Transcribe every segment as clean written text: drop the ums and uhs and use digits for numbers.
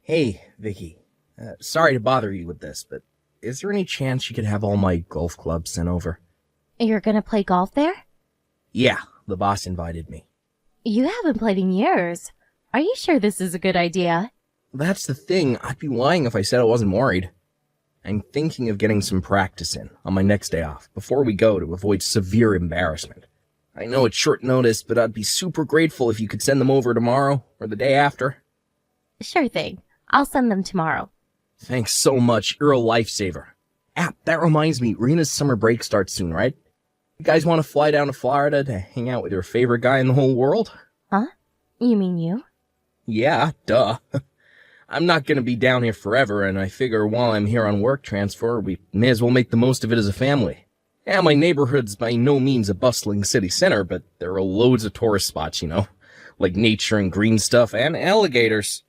Hey, Vicky. Sorry to bother you with this, but is there any chance you could have all my golf clubs sent over? You're gonna play golf there? Yeah, the boss invited me. You haven't played in years. Are you sure this is a good idea? That's the thing. I'd be lying if I said I wasn't worried. I'm thinking of getting some practice in on my next day off before we go to avoid severe embarrassment. I know it's short notice, but I'd be super grateful if you could send them over tomorrow or the day after. Sure thing. I'll send them tomorrow. Thanks so much. You're a lifesaver. That reminds me, Rena's summer break starts soon, right? You guys want to fly down to Florida to hang out with your favorite guy in the whole world? Huh? You mean you? Yeah, duh. I'm not going to be down here forever, and I figure while I'm here on work transfer, we may as well make the most of it as a family. Yeah, my neighborhood's by no means a bustling city center, but there are loads of tourist spots, like nature and green stuff and alligators.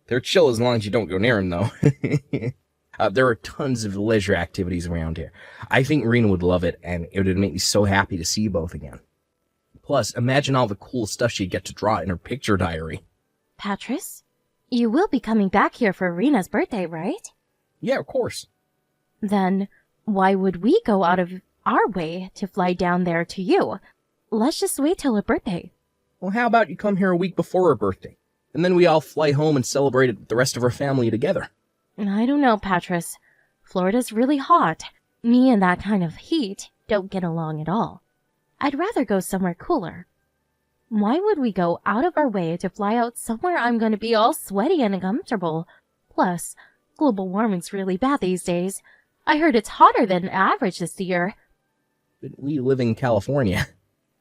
They're chill as long as you don't go near them, though. There are tons of leisure activities around here. I think Rena would love it, and it would make me so happy to see you both again. Plus, imagine all the cool stuff she'd get to draw in her picture diary. Patris? You will be coming back here for Rena's birthday, right? Yeah, of course. Then, why would we go out of our way to fly down there to you? Let's just wait till her birthday. Well, how about you come here a week before her birthday, and then we all fly home and celebrate it with the rest of our family together. I don't know, Patris. Florida's really hot. Me and that kind of heat don't get along at all. I'd rather go somewhere cooler. Why would we go out of our way to fly out somewhere I'm going to be all sweaty and uncomfortable? Plus, global warming's really bad these days. I heard it's hotter than average this year. But we live in California.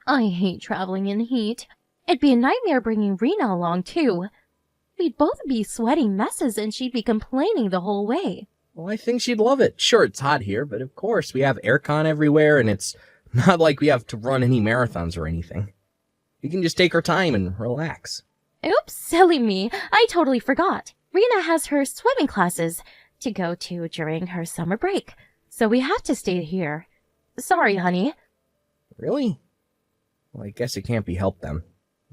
I hate traveling in heat. It'd be a nightmare bringing Rena along, too. We'd both be sweating messes and she'd be complaining the whole way. Well, I think she'd love it. Sure, it's hot here, but of course we have aircon everywhere, and it's not like we have to run any marathons or anything. We can just take our time and relax. Oops, silly me. I totally forgot. Rena has her swimming classes to go to during her summer break, so we have to stay here. Sorry, honey. Really? Well, I guess it can't be helped then.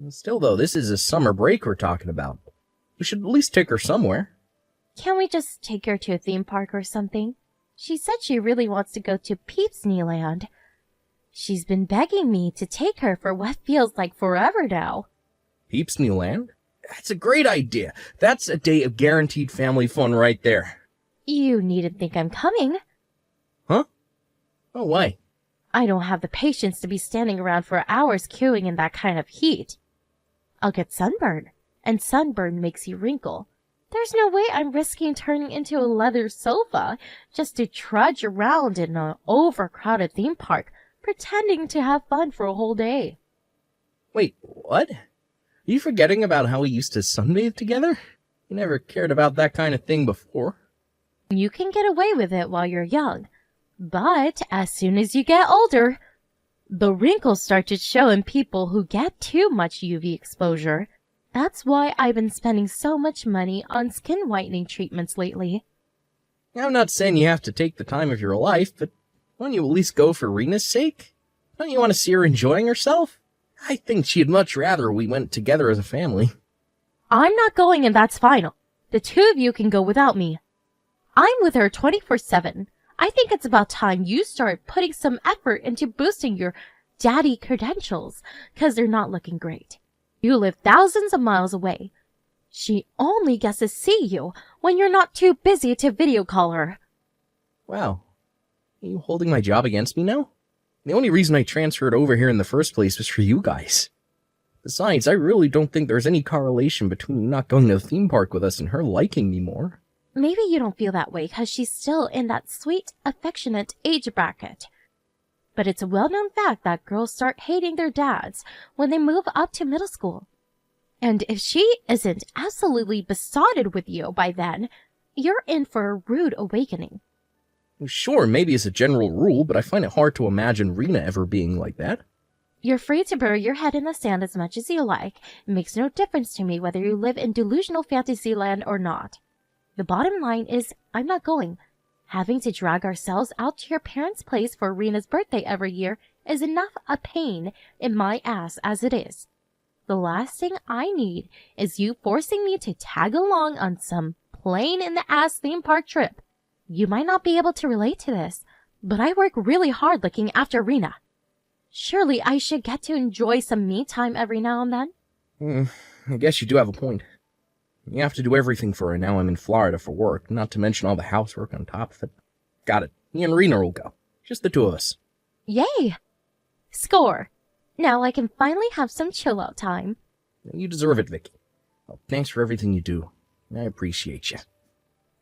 Still, though, this is a summer break we're talking about. We should at least take her somewhere. Can't we just take her to a theme park or something? She said she really wants to go to Peepsneyland. She's been begging me to take her for what feels like forever now. Peepsneyland? That's a great idea. That's a day of guaranteed family fun right there. You needn't think I'm coming. Huh? Oh, why? I don't have the patience to be standing around for hours queuing in that kind of heat. I'll get sunburned, and sunburn makes you wrinkle. There's no way I'm risking turning into a leather sofa just to trudge around in an overcrowded theme park, pretending to have fun for a whole day. Wait, what? Are you forgetting about how we used to sunbathe together? You never cared about that kind of thing before. You can get away with it while you're young, but as soon as you get older, the wrinkles start to show in people who get too much UV exposure. That's why I've been spending so much money on skin whitening treatments lately. I'm not saying you have to take the time of your life, but won't you at least go for Rena's sake? Don't you want to see her enjoying herself? I think she'd much rather we went together as a family. I'm not going, and that's final. The two of you can go without me. I'm with her 24/7. I think it's about time you start putting some effort into boosting your daddy credentials, 'cause they're not looking great. You live thousands of miles away. She only gets to see you when you're not too busy to video call her. Wow. Are you holding my job against me now? The only reason I transferred over here in the first place was for you guys. Besides, I really don't think there's any correlation between you not going to the theme park with us and her liking me more. Maybe you don't feel that way because she's still in that sweet, affectionate age bracket. But it's a well-known fact that girls start hating their dads when they move up to middle school. And if she isn't absolutely besotted with you by then, you're in for a rude awakening. Sure, maybe as a general rule, but I find it hard to imagine Rena ever being like that. You're free to bury your head in the sand as much as you like. It makes no difference to me whether you live in delusional fantasy land or not. The bottom line is, I'm not going. Having to drag ourselves out to your parents' place for Rena's birthday every year is enough a pain in my ass as it is. The last thing I need is you forcing me to tag along on some plain in the ass theme park trip. You might not be able to relate to this, but I work really hard looking after Rena. Surely I should get to enjoy some me time every now and then. I guess you do have a point. You have to do everything for her now I'm in Florida for work, not to mention all the housework on top of it. Got it. Me and Rena will go. Just the two of us. Yay! Score! Now I can finally have some chill-out time. You deserve it, Vicky. Well, thanks for everything you do. I appreciate you.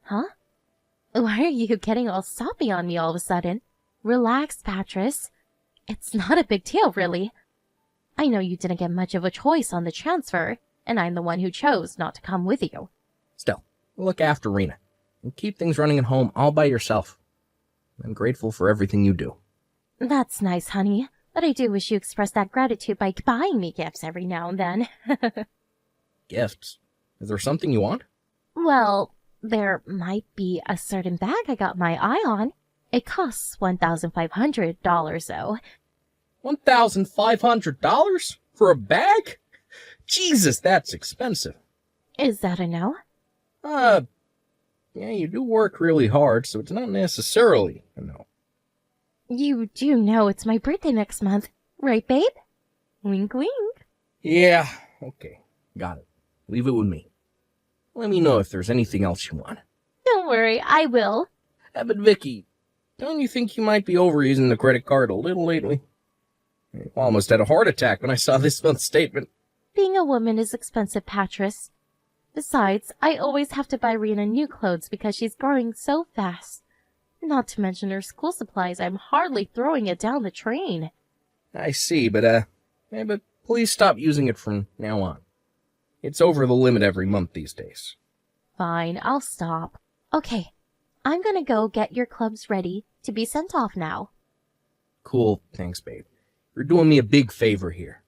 Huh? Why are you getting all soppy on me all of a sudden? Relax, Patris. It's not a big deal, really. I know you didn't get much of a choice on the transfer, and I'm the one who chose not to come with you. Still, look after Rena, and keep things running at home all by yourself. I'm grateful for everything you do. That's nice, honey, but I do wish you expressed that gratitude by buying me gifts every now and then. Gifts? Is there something you want? Well, there might be a certain bag I got my eye on. It costs $1,500, though. $1,500? For a bag? Jesus, that's expensive. Is that a no? Yeah, you do work really hard, so it's not necessarily a no. You do know it's my birthday next month, right, babe? Wink, wink. Yeah, okay, got it. Leave it with me. Let me know if there's anything else you want. Don't worry, I will. But Vicky, don't you think you might be overusing the credit card a little lately? I almost had a heart attack when I saw this month's statement. Being a woman is expensive, Patris. Besides, I always have to buy Rena new clothes because she's growing so fast. Not to mention her school supplies, I'm hardly throwing it down the drain. I see, but please stop using it from now on. It's over the limit every month these days. Fine, I'll stop. Okay, I'm gonna go get your clubs ready to be sent off now. Cool, thanks, babe. You're doing me a big favor here.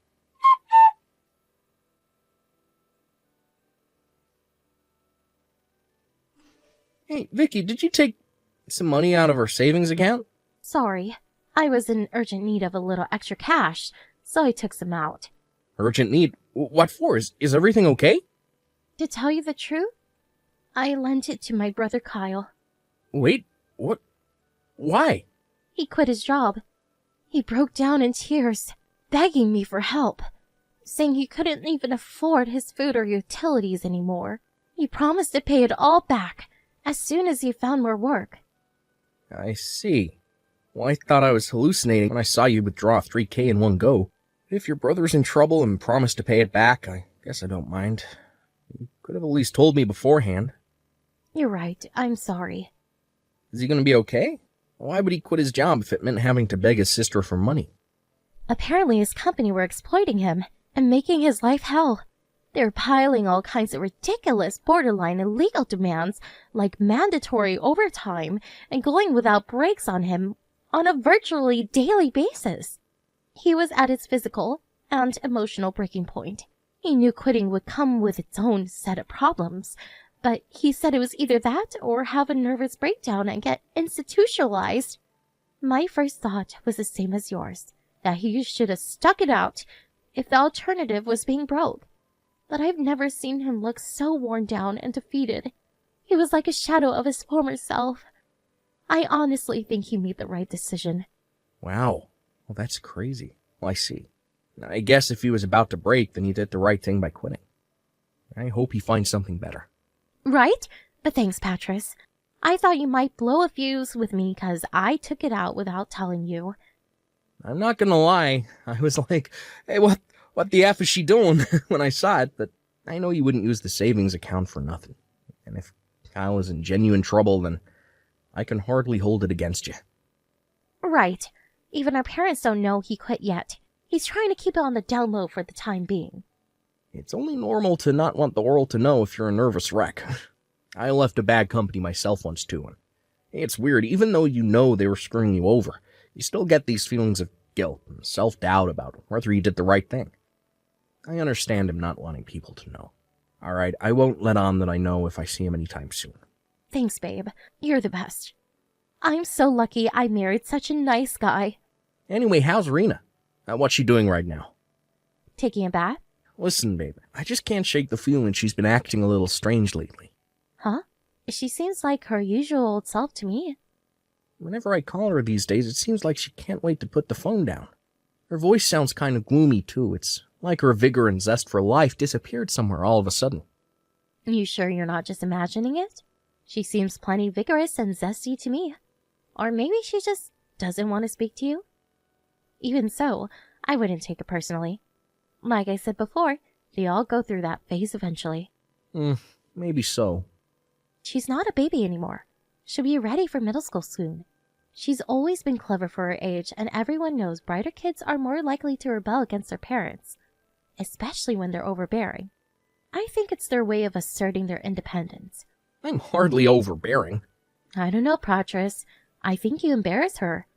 Hey, Vicky, did you take some money out of our savings account? Sorry, I was in urgent need of a little extra cash, so I took some out. Urgent need? What for? Is everything okay? To tell you the truth, I lent it to my brother Kyle. Wait, what? Why? He quit his job. He broke down in tears, begging me for help, saying he couldn't even afford his food or utilities anymore. He promised to pay it all back as soon as he found more work. I see. Well, I thought I was hallucinating when I saw you withdraw $3,000 in one go. If your brother's in trouble and promised to pay it back, I guess I don't mind. You could have at least told me beforehand. You're right. I'm sorry. Is he going to be okay? Why would he quit his job if it meant having to beg his sister for money? Apparently his company were exploiting him and making his life hell. They were piling all kinds of ridiculous, borderline illegal demands like mandatory overtime and going without breaks on him on a virtually daily basis. He was at his physical and emotional breaking point. He knew quitting would come with its own set of problems, but he said it was either that or have a nervous breakdown and get institutionalized. My first thought was the same as yours, that he should have stuck it out if the alternative was being broke. But I've never seen him look so worn down and defeated. He was like a shadow of his former self. I honestly think he made the right decision. Wow. Well, that's crazy. Well, I see. I guess if he was about to break, then he did the right thing by quitting. I hope he finds something better. Right? But thanks, Patris. I thought you might blow a fuse with me because I took it out without telling you. I'm not gonna lie. I was like, hey, what the F is she doing when I saw it? But I know you wouldn't use the savings account for nothing. And if Kyle is in genuine trouble, then I can hardly hold it against you. Right. Even our parents don't know he quit yet. He's trying to keep it on the down low for the time being. It's only normal to not want the world to know if you're a nervous wreck. I left a bad company myself once too, and it's weird. Even though you know they were screwing you over, you still get these feelings of guilt and self-doubt about whether you did the right thing. I understand him not wanting people to know. Alright, I won't let on that I know if I see him anytime soon. Thanks, babe. You're the best. I'm so lucky I married such a nice guy. Anyway, how's Rena? What's she doing right now? Taking a bath? Listen, babe, I just can't shake the feeling she's been acting a little strange lately. Huh? She seems like her usual old self to me. Whenever I call her these days, it seems like she can't wait to put the phone down. Her voice sounds kind of gloomy, too. It's like her vigor and zest for life disappeared somewhere all of a sudden. You sure you're not just imagining it? She seems plenty vigorous and zesty to me. Or maybe she just doesn't want to speak to you? Even so, I wouldn't take it personally. Like I said before, they all go through that phase eventually. Maybe so. She's not a baby anymore. She'll be ready for middle school soon. She's always been clever for her age, and everyone knows brighter kids are more likely to rebel against their parents, especially when they're overbearing. I think it's their way of asserting their independence. I'm hardly overbearing. I don't know, Patris. I think you embarrass her.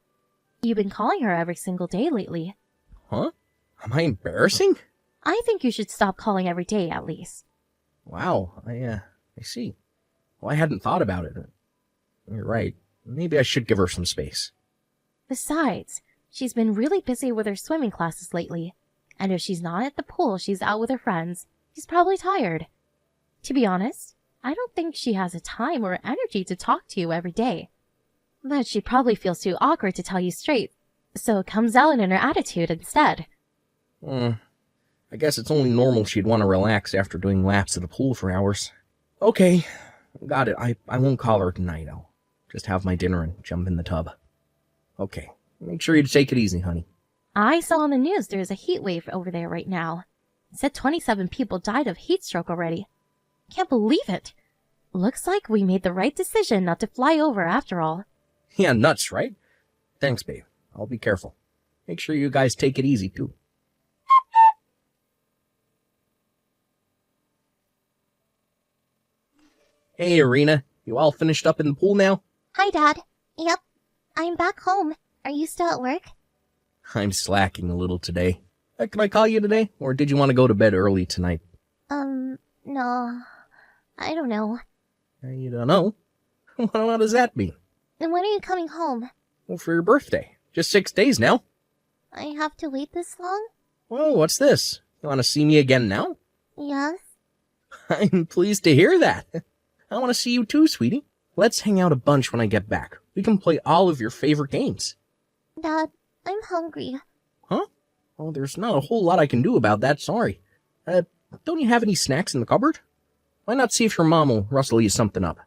You've been calling her every single day lately. Huh? Am I embarrassing? I think you should stop calling every day, at least. Wow, I see. Well, I hadn't thought about it. You're right. Maybe I should give her some space. Besides, she's been really busy with her swimming classes lately. And if she's not at the pool, she's out with her friends. She's probably tired. To be honest, I don't think she has the time or energy to talk to you every day. But she probably feels too awkward to tell you straight, so it comes out in her attitude instead. I guess it's only normal she'd want to relax after doing laps at the pool for hours. Okay, got it. I won't call her tonight. I'll just have my dinner and jump in the tub. Okay, make sure you take it easy, honey. I saw on the news there's a heat wave over there right now. It said 27 people died of heat stroke already. Can't believe it. Looks like we made the right decision not to fly over after all. Yeah, nuts, right? Thanks, babe. I'll be careful. Make sure you guys take it easy, too. Hey, Irina. You all finished up in the pool now? Hi, Dad. Yep. I'm back home. Are you still at work? I'm slacking a little today. Can I call you today? Or did you want to go to bed early tonight? No. I don't know. You don't know? What does that mean? And when are you coming home? Well, for your birthday. Just 6 days now. I have to wait this long? Whoa, what's this? You want to see me again now? Yes. I'm pleased to hear that. I want to see you too, sweetie. Let's hang out a bunch when I get back. We can play all of your favorite games. Dad, I'm hungry. Huh? Well, there's not a whole lot I can do about that, sorry. Don't you have any snacks in the cupboard? Why not see if your mom will rustle you something up?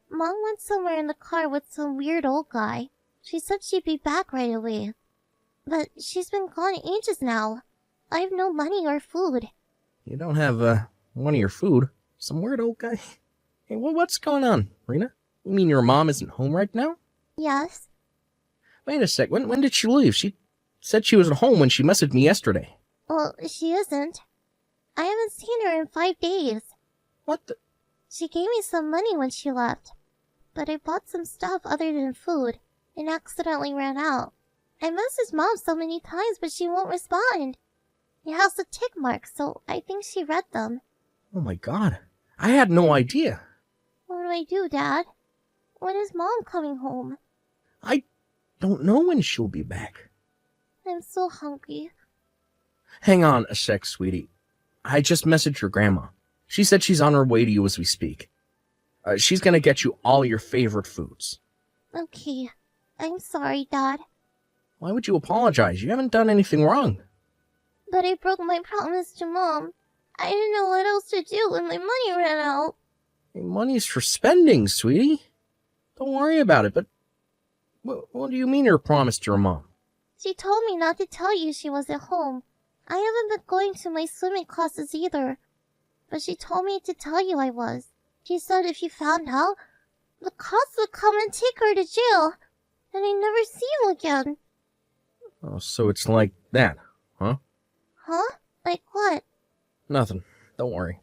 Mom went somewhere in the car with some weird old guy. She said she'd be back right away. But she's been gone ages now. I have no money or food. You don't have, one of your food? Some weird old guy? Hey, what's going on, Rena? You mean your mom isn't home right now? Yes. Wait a sec, when did she leave? She said she was at home when she messaged me yesterday. Well, she isn't. I haven't seen her in 5 days. What the? She gave me some money when she left. But I bought some stuff other than food and accidentally ran out. I messaged Mom so many times, but she won't respond. It has the tick marks, so I think she read them. Oh my god. I had no idea. What do I do, Dad? When is Mom coming home? I don't know when she'll be back. I'm so hungry. Hang on a sec, sweetie. I just messaged your grandma. She said she's on her way to you as we speak. She's gonna get you all your favorite foods. Okay. I'm sorry, Dad. Why would you apologize? You haven't done anything wrong. But I broke my promise to Mom. I didn't know what else to do when my money ran out. Hey, money's for spending, sweetie. Don't worry about it, but what do you mean your promise to your mom? She told me not to tell you she was at home. I haven't been going to my swimming classes either. But she told me to tell you I was. She said if you found out, the cops would come and take her to jail. And I'd never see you again. Oh, so it's like that, huh? Huh? Like what? Nothing. Don't worry.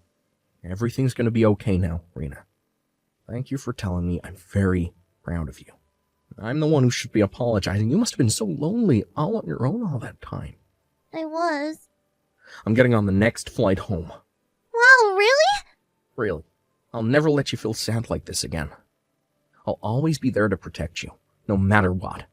Everything's gonna be okay now, Rena. Thank you for telling me. I'm very proud of you. I'm the one who should be apologizing. You must have been so lonely all on your own all that time. I was. I'm getting on the next flight home. Wow, really? Really. I'll never let you feel sad like this again. I'll always be there to protect you, no matter what.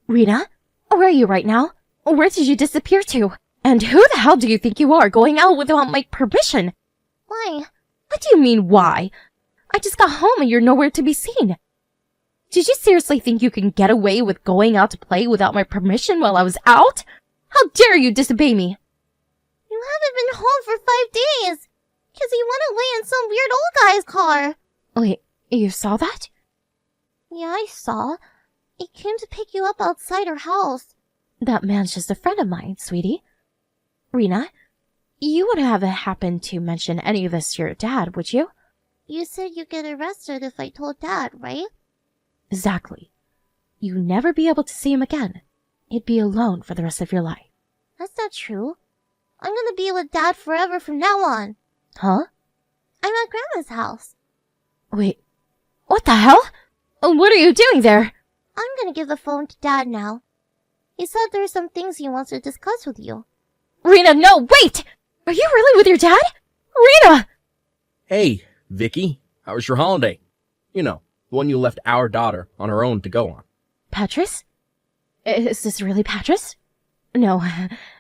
Rita, where are you right now? Where did you disappear to? And who the hell do you think you are going out without my permission? Why? What do you mean, why? I just got home and you're nowhere to be seen. Did you seriously think you can get away with going out to play without my permission while I was out? How dare you disobey me? You haven't been home for 5 days. 'Cause he went away in some weird old guy's car. Wait, you saw that? Yeah, I saw. He came to pick you up outside her house. That man's just a friend of mine, sweetie. Rena, you wouldn't have happened to mention any of this to your dad, would you? You said you'd get arrested if I told Dad, right? Exactly. You'd never be able to see him again. He'd be alone for the rest of your life. That's not true. I'm gonna be with Dad forever from now on. Huh? I'm at Grandma's house. Wait, what the hell? What are you doing there? I'm gonna give the phone to Dad now. He said there's some things he wants to discuss with you. Rena, no, wait! Are you really with your dad? Rena! Hey, Vicky, how was your holiday? You know, the one you left our daughter on her own to go on. Patris? Is this really Patris? No,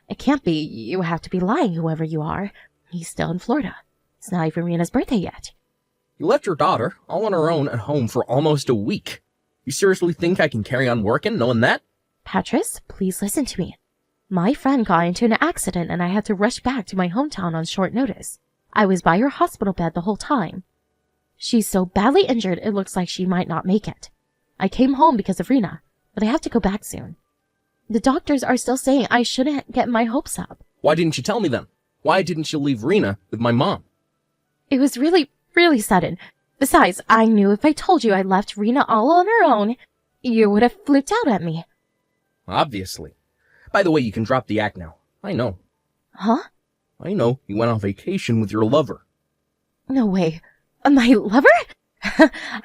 it can't be. You have to be lying, whoever you are. He's still in Florida. It's not even Rena's birthday yet. You left your daughter all on her own at home for almost a week. You seriously think I can carry on working knowing that? Patris, please listen to me. My friend got into an accident and I had to rush back to my hometown on short notice. I was by her hospital bed the whole time. She's so badly injured it looks like she might not make it. I came home because of Rena, but I have to go back soon. The doctors are still saying I shouldn't get my hopes up. Why didn't you tell me then? Why didn't you leave Rena with my mom? It was really sudden. Besides, I knew if I told you I left Rena all on her own, you would have flipped out at me. Obviously. By the way, you can drop the act now. I know. Huh? I know. You went on vacation with your lover. No way. My lover?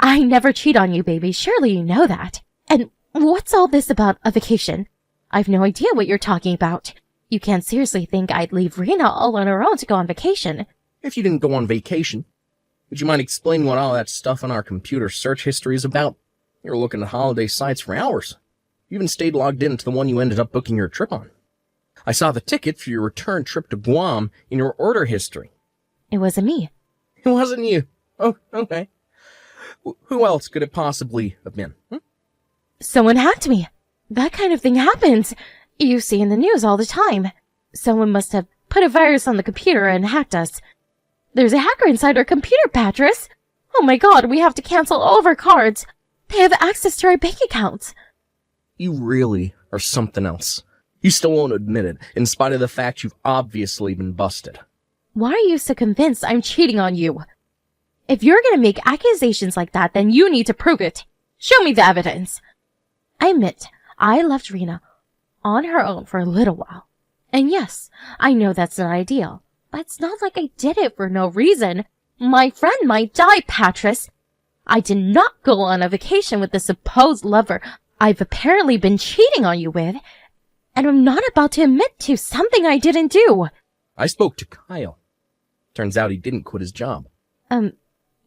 I never cheat on you, baby. Surely you know that. And what's all this about a vacation? I've no idea what you're talking about. You can't seriously think I'd leave Rena all on her own to go on vacation. If you didn't go on vacation, would you mind explaining what all that stuff on our computer search history is about? You were looking at holiday sites for hours. You even stayed logged in to the one you ended up booking your trip on. I saw the ticket for your return trip to Guam in your order history. It wasn't me. It wasn't you. Oh, okay. Who else could it possibly have been? Someone hacked me. That kind of thing happens. You see in the news all the time. Someone must have put a virus on the computer and hacked us. There's a hacker inside our computer, Patris. Oh my god, we have to cancel all of our cards. They have access to our bank accounts. You really are something else. You still won't admit it, in spite of the fact you've obviously been busted. Why are you so convinced I'm cheating on you? If you're gonna make accusations like that, then you need to prove it. Show me the evidence. I admit, I left Rena on her own for a little while. And yes, I know that's not ideal, but it's not like I did it for no reason. My friend might die, Patris. I did not go on a vacation with the supposed lover I've apparently been cheating on you with, and I'm not about to admit to something I didn't do. I spoke to Kyle. Turns out he didn't quit his job.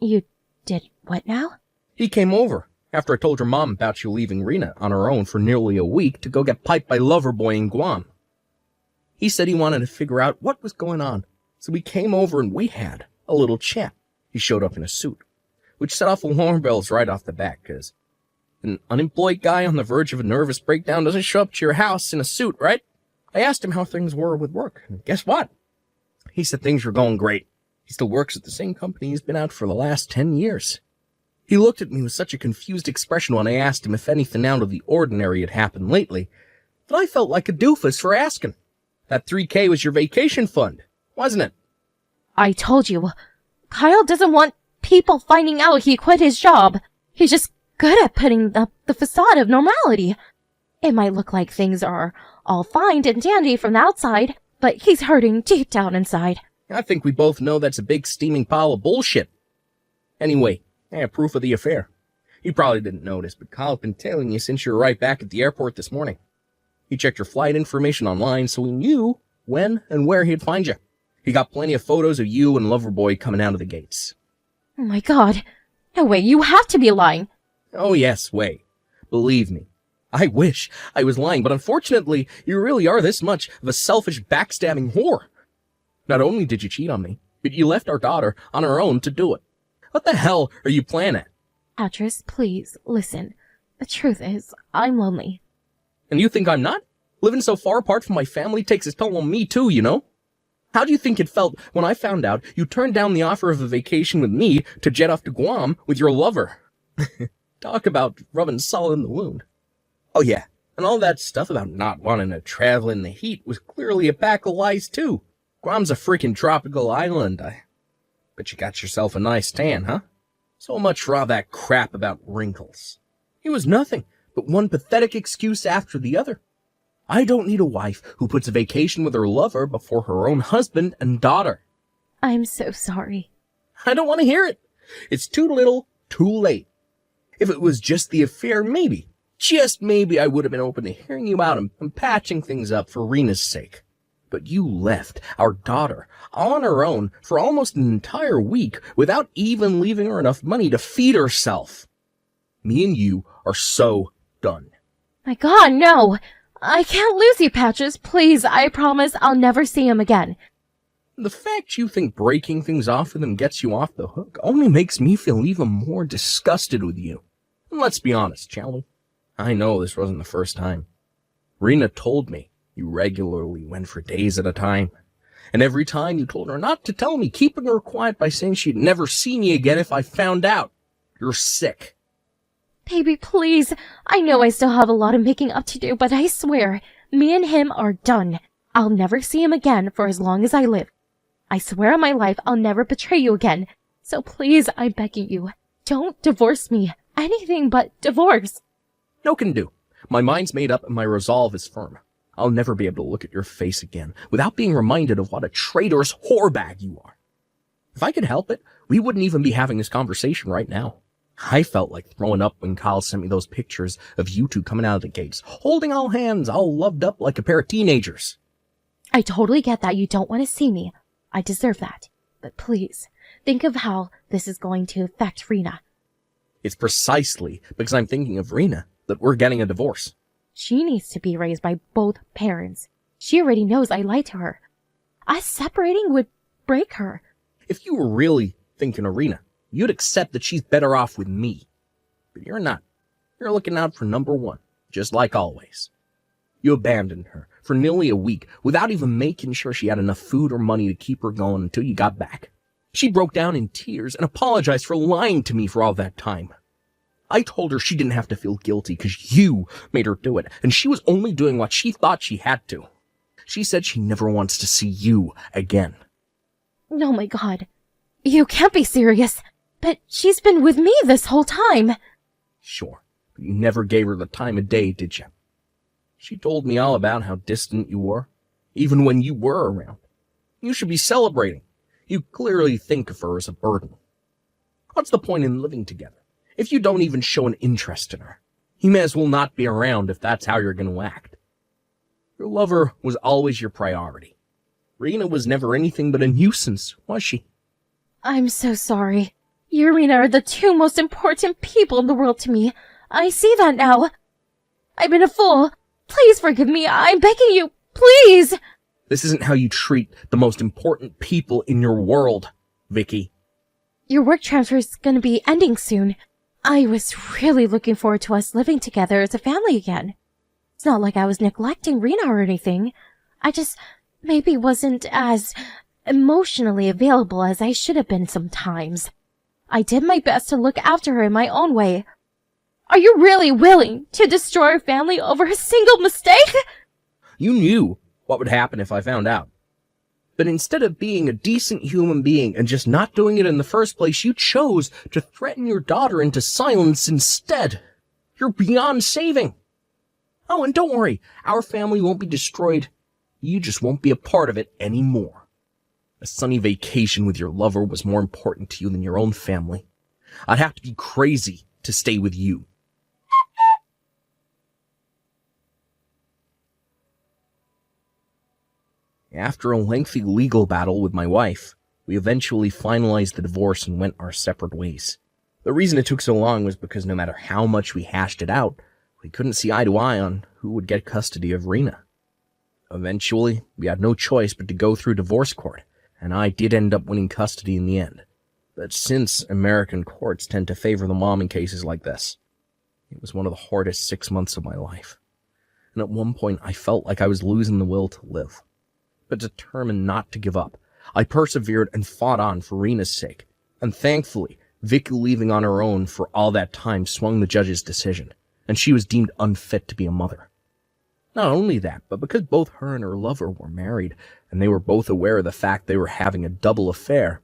You did what now? He came over after I told your mom about you leaving Rena on her own for nearly a week to go get piped by Loverboy in Guam. He said he wanted to figure out what was going on, so he came over and we had a little chat. He showed up in a suit, which set off alarm bells right off the bat, because an unemployed guy on the verge of a nervous breakdown doesn't show up to your house in a suit, right? I asked him how things were with work, and guess what? He said things were going great. He still works at the same company he's been at for the last 10 years. He looked at me with such a confused expression when I asked him if anything out of the ordinary had happened lately, that I felt like a doofus for asking. That $3,000 was your vacation fund, wasn't it? I told you. Kyle doesn't want people finding out he quit his job. He's just good at putting up the facade of normality. It might look like things are all fine and dandy from the outside, but he's hurting deep down inside. I think we both know that's a big steaming pile of bullshit. Anyway, I have proof of the affair. You probably didn't notice, but Kyle's been tailing you since you were right back at the airport this morning. He checked your flight information online, so he knew when and where he'd find you. He got plenty of photos of you and Loverboy coming out of the gates. Oh my god. No way, you have to be lying. Oh yes, wait. Believe me, I wish I was lying, but unfortunately, you really are this much of a selfish, backstabbing whore. Not only did you cheat on me, but you left our daughter on her own to do it. What the hell are you planning? Actress, please, listen. The truth is, I'm lonely. And you think I'm not? Living so far apart from my family takes its toll on me too, you know? How do you think it felt when I found out you turned down the offer of a vacation with me to jet off to Guam with your lover? Talk about rubbing salt in the wound. Oh yeah, and all that stuff about not wanting to travel in the heat was clearly a pack of lies too. Guam's a freaking tropical island. I bet you got yourself a nice tan, huh? So much for all that crap about wrinkles. It was nothing but one pathetic excuse after the other. I don't need a wife who puts a vacation with her lover before her own husband and daughter. I'm so sorry. I don't want to hear it. It's too little, too late. If it was just the affair, maybe, just maybe I would have been open to hearing you out and patching things up for Rena's sake. But you left our daughter on her own for almost an entire week without even leaving her enough money to feed herself. Me and you are so done. My God, no! I can't lose you, Patches. Please, I promise I'll never see him again. The fact you think breaking things off with him gets you off the hook only makes me feel even more disgusted with you. And let's be honest, shall we? I know this wasn't the first time. Rena told me you regularly went for days at a time. And every time you told her not to tell me, keeping her quiet by saying she'd never see me again if I found out. You're sick. Baby, please. I know I still have a lot of making up to do, but I swear, me and him are done. I'll never see him again for as long as I live. I swear on my life I'll never betray you again. So please, I'm begging you, don't divorce me. Anything but divorce. No can do. My mind's made up and my resolve is firm. I'll never be able to look at your face again without being reminded of what a traitorous whorebag you are. If I could help it, we wouldn't even be having this conversation right now. I felt like throwing up when Kyle sent me those pictures of you two coming out of the gates, holding all hands, all loved up like a pair of teenagers. I totally get that you don't want to see me. I deserve that. But please, think of how this is going to affect Rena. It's precisely because I'm thinking of Rena that we're getting a divorce. She needs to be raised by both parents. She already knows I lied to her. Us separating would break her. If you were really thinking of Rena, you'd accept that she's better off with me. But you're not. You're looking out for number one, just like always. You abandoned her for nearly a week without even making sure she had enough food or money to keep her going until you got back. She broke down in tears and apologized for lying to me for all that time. I told her she didn't have to feel guilty because you made her do it, and she was only doing what she thought she had to. She said she never wants to see you again. Oh my God. You can't be serious. But she's been with me this whole time. Sure, but you never gave her the time of day, did you? She told me all about how distant you were, even when you were around. You should be celebrating. You clearly think of her as a burden. What's the point in living together if you don't even show an interest in her? You may as well not be around if that's how you're going to act. Your lover was always your priority. Rena was never anything but a nuisance, was she? I'm so sorry. You and Rena are the two most important people in the world to me. I see that now. I've been a fool. Please forgive me. I'm begging you. Please. This isn't how you treat the most important people in your world, Vicky. Your work transfer is going to be ending soon. I was really looking forward to us living together as a family again. It's not like I was neglecting Rena or anything. I just maybe wasn't as emotionally available as I should have been sometimes. I did my best to look after her in my own way. Are you really willing to destroy our family over a single mistake? You knew what would happen if I found out. But instead of being a decent human being and just not doing it in the first place, you chose to threaten your daughter into silence instead. You're beyond saving. Oh, and don't worry, our family won't be destroyed. You just won't be a part of it anymore. A sunny vacation with your lover was more important to you than your own family. I'd have to be crazy to stay with you. After a lengthy legal battle with my wife, we eventually finalized the divorce and went our separate ways. The reason it took so long was because no matter how much we hashed it out, We couldn't see eye to eye on who would get custody of Rena. Eventually, we had no choice but to go through divorce court, and I did end up winning custody in the end. But since American courts tend to favor the mom in cases like this, it was one of the hardest 6 months of my life. And at one point, I felt like I was losing the will to live. But determined not to give up, I persevered and fought on for Rena's sake. And thankfully, Vicky leaving on her own for all that time swung the judge's decision, and she was deemed unfit to be a mother. Not only that, but because both her and her lover were married, and they were both aware of the fact they were having a double affair,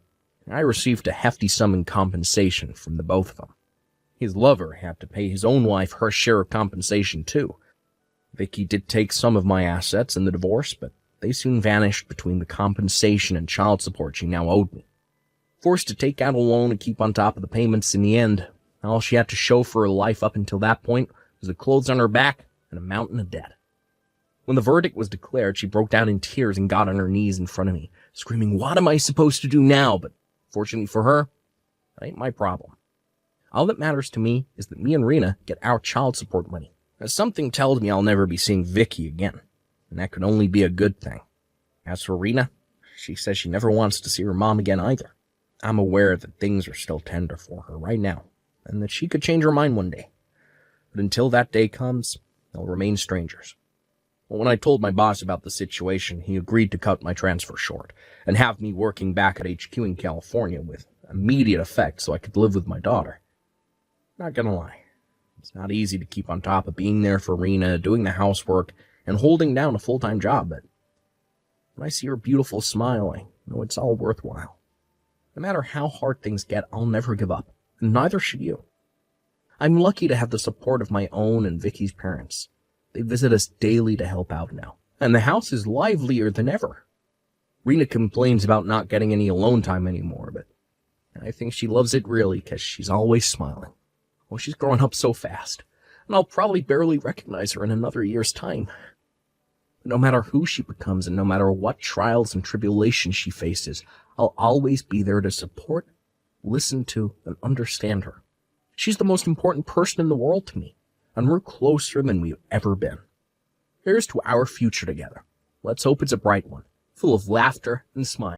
I received a hefty sum in compensation from the both of them. His lover had to pay his own wife her share of compensation too. Vicky did take some of my assets in the divorce, but they soon vanished between the compensation and child support she now owed me. Forced to take out a loan and keep on top of the payments in the end, all she had to show for her life up until that point was the clothes on her back and a mountain of debt. When the verdict was declared, she broke down in tears and got on her knees in front of me, screaming, "What am I supposed to do now?" But fortunately for her, that ain't my problem. All that matters to me is that me and Rena get our child support money. As something tells me I'll never be seeing Vicky again, and that could only be a good thing. As for Rena, she says she never wants to see her mom again either. I'm aware that things are still tender for her right now, and that she could change her mind one day. But until that day comes, they'll remain strangers. Well, when I told my boss about the situation, he agreed to cut my transfer short and have me working back at HQ in California with immediate effect so I could live with my daughter. Not gonna lie, it's not easy to keep on top of being there for Rena, doing the housework, and holding down a full-time job, but when I see her beautiful smile, I know it's all worthwhile. No matter how hard things get, I'll never give up, and neither should you. I'm lucky to have the support of my own and Vicky's parents. They visit us daily to help out now, and the house is livelier than ever. Rena complains about not getting any alone time anymore, but I think she loves it really because she's always smiling. Well, she's growing up so fast, and I'll probably barely recognize her in another year's time. But no matter who she becomes and no matter what trials and tribulations she faces, I'll always be there to support, listen to, and understand her. She's the most important person in the world to me, and we're closer than we've ever been. Here's to our future together. Let's hope it's a bright one, full of laughter and smiles.